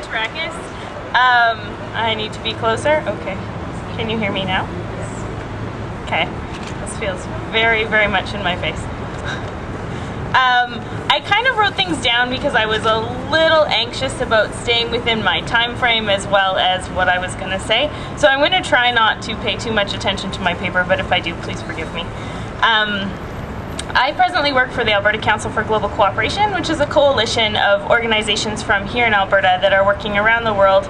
Coumantarakis. I need to be closer. Okay. Can you hear me now? Okay. This feels very, very much in my face. I kind of wrote things down because I was a little anxious about staying within my time frame as well as what I was going to say. So I'm going to try not to pay too much attention to my paper, but if I do, please forgive me. I presently work for the Alberta Council for Global Cooperation, which is a coalition of organizations from here in Alberta that are working around the world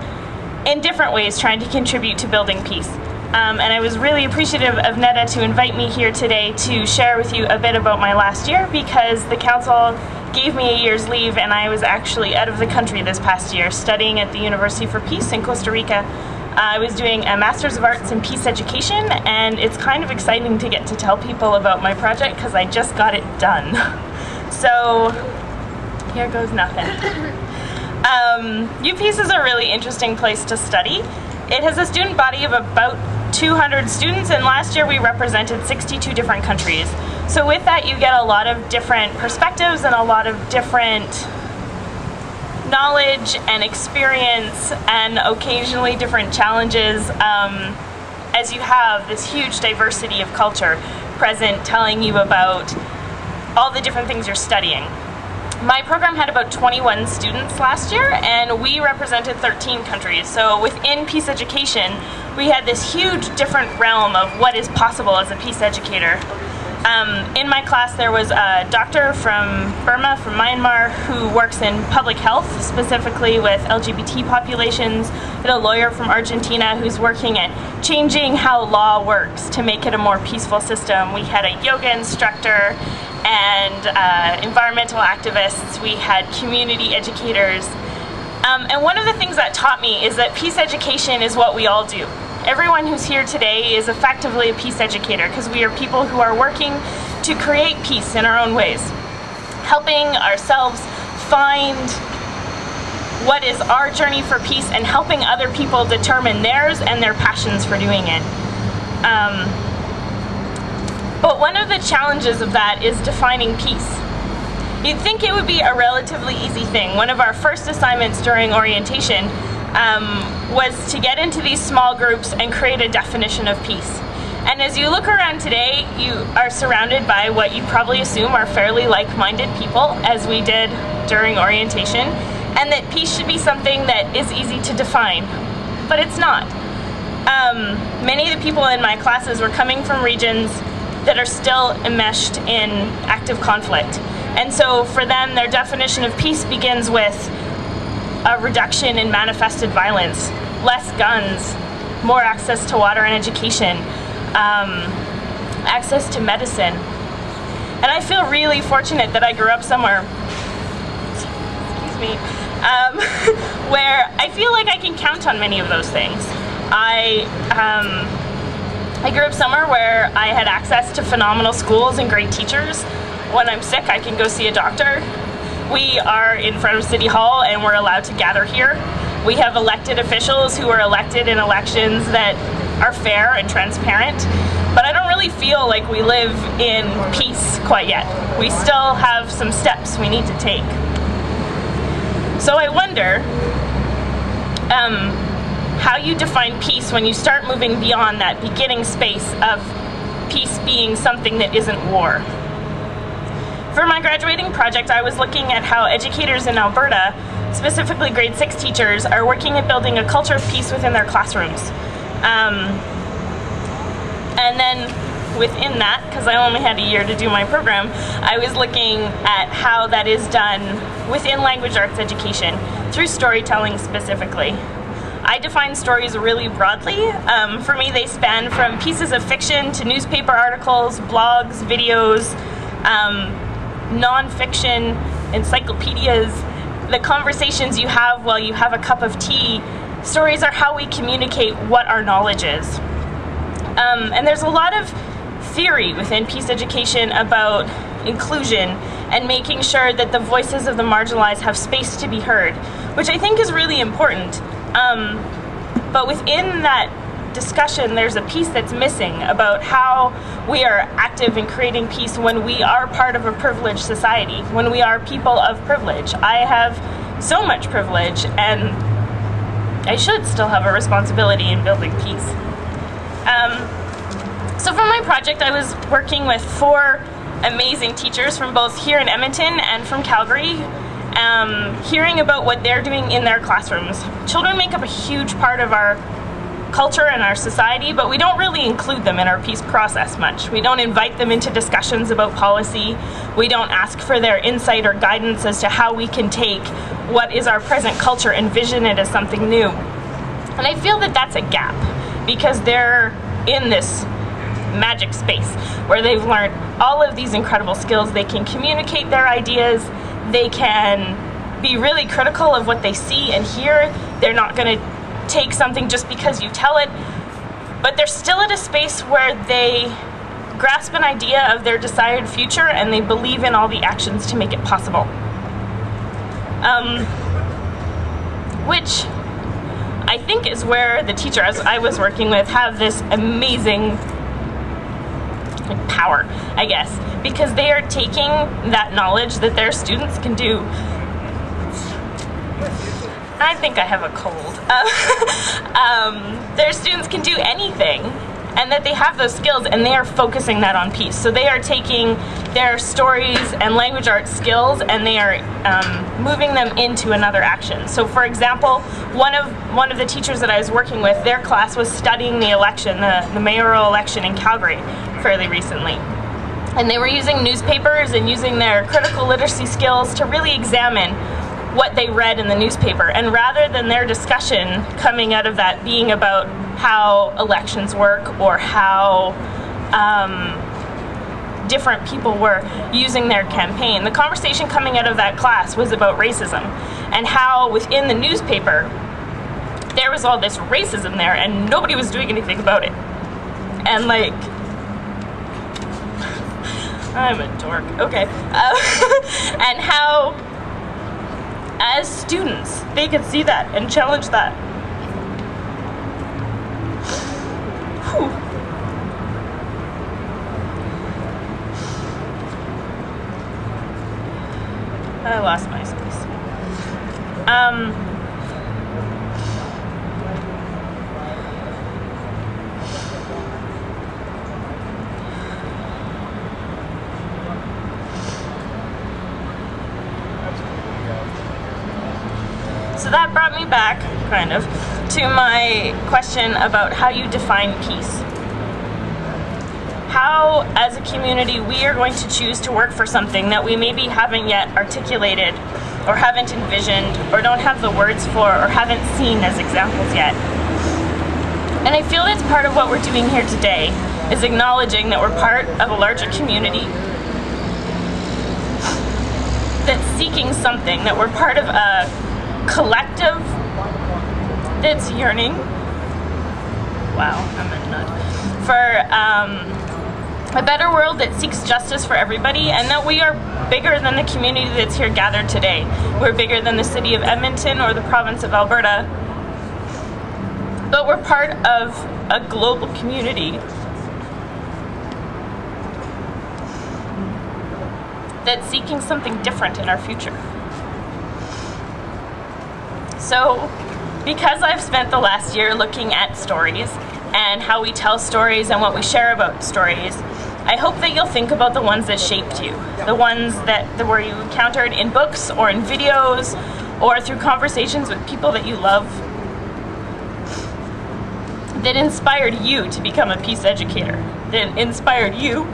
in different ways trying to contribute to building peace. And I was really appreciative of Netta to invite me here today to share with you a bit about my last year, because the council gave me a year's leave and I was actually out of the country this past year studying at the University for Peace in Costa Rica. I was doing a Master's of Arts in Peace Education, and it's kind of exciting to get to tell people about my project because I just got it done. So here goes nothing. UPeace is a really interesting place to study. It has a student body of about 200 students, and last year we represented 62 different countries. So with that you get a lot of different perspectives and a lot of different knowledge and experience and occasionally different challenges as you have this huge diversity of culture present telling you about all the different things you're studying. My program had about 21 students last year and we represented 13 countries. So within peace education we had this huge different realm of what is possible as a peace educator. In my class there was a doctor from Burma, from Myanmar, who works in public health, specifically with LGBT populations, and a lawyer from Argentina who's working at changing how law works to make it a more peaceful system. We had a yoga instructor and environmental activists. We had community educators. And one of the things that taught me is that peace education is what we all do. Everyone who's here today is effectively a peace educator because we are people who are working to create peace in our own ways, helping ourselves find what is our journey for peace and helping other people determine theirs and their passions for doing it. But one of the challenges of that is defining peace. You'd think it would be a relatively easy thing. One of our first assignments during orientation was to get into these small groups and create a definition of peace. And as you look around today, you are surrounded by what you probably assume are fairly like-minded people, as we did during orientation, and that peace should be something that is easy to define. But it's not. Many of the people in my classes were coming from regions that are still enmeshed in active conflict. And so for them, their definition of peace begins with a reduction in manifested violence, less guns, more access to water and education, access to medicine. And I feel really fortunate that I grew up somewhere, excuse me, where I feel like I can count on many of those things. I grew up somewhere where I had access to phenomenal schools and great teachers. When I'm sick, I can go see a doctor. We are in front of City Hall and we're allowed to gather here. We have elected officials who are elected in elections that are fair and transparent, but I don't really feel like we live in peace quite yet. We still have some steps we need to take. So I wonder how you define peace when you start moving beyond that beginning space of peace being something that isn't war. For my graduating project, I was looking at how educators in Alberta, specifically grade 6 teachers, are working at building a culture of peace within their classrooms. And then within that, because I only had a year to do my program, I was looking at how that is done within language arts education, through storytelling specifically. I define stories really broadly. For me, they span from pieces of fiction to newspaper articles, blogs, videos, non-fiction, encyclopedias, the conversations you have while you have a cup of tea. Stories are how we communicate what our knowledge is. And there's a lot of theory within peace education about inclusion and making sure that the voices of the marginalized have space to be heard, which I think is really important. But within that discussion, there's a piece that's missing about how we are active in creating peace when we are part of a privileged society, when we are people of privilege. I have so much privilege, and I should still have a responsibility in building peace. So for my project, I was working with 4 amazing teachers from both here in Edmonton and from Calgary, hearing about what they're doing in their classrooms. Children make up a huge part of our culture and our society, but we don't really include them in our peace process much. We don't invite them into discussions about policy. We don't ask for their insight or guidance as to how we can take what is our present culture and vision it as something new. And I feel that that's a gap, because they're in this magic space where they've learned all of these incredible skills. They can communicate their ideas. They can be really critical of what they see and hear. They're not going to take something just because you tell it, but they're still at a space where they grasp an idea of their desired future and they believe in all the actions to make it possible. Which I think is where the teachers I was working with have this amazing power, I guess, because they are taking that knowledge that their students can do. I think I have a cold. Their students can do anything, and that they have those skills, and they are focusing that on peace. So they are taking their stories and language arts skills, and they are moving them into another action. So for example, one of the teachers that I was working with, their class was studying the election, the mayoral election in Calgary fairly recently. And they were using newspapers and using their critical literacy skills to really examine what they read in the newspaper. And rather than their discussion coming out of that being about how elections work or how different people were using their campaign, the conversation coming out of that class was about racism and how within the newspaper there was all this racism there and nobody was doing anything about it. And like, I'm a dork, okay. And how as students they could see that and challenge that. Whew. I lost my space. So that brought me back, kind of, to my question about how you define peace. How, as a community, we are going to choose to work for something that we maybe haven't yet articulated, or haven't envisioned, or don't have the words for, or haven't seen as examples yet. And I feel that's part of what we're doing here today, is acknowledging that we're part of a larger community that's seeking something, that we're part of a collective that's yearning, wow, I'm a nut, for a better world that seeks justice for everybody, and that we are bigger than the community that's here gathered today. We're bigger than the city of Edmonton or the province of Alberta, but we're part of a global community that's seeking something different in our future. So, because I've spent the last year looking at stories and how we tell stories and what we share about stories, I hope that you'll think about the ones that shaped you, the ones that were you encountered in books or in videos or through conversations with people that you love, that inspired you to become a peace educator, that inspired you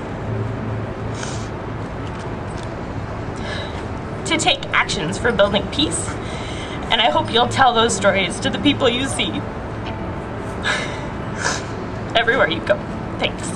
to take actions for building peace. And I hope you'll tell those stories to the people you see everywhere you go. Thanks.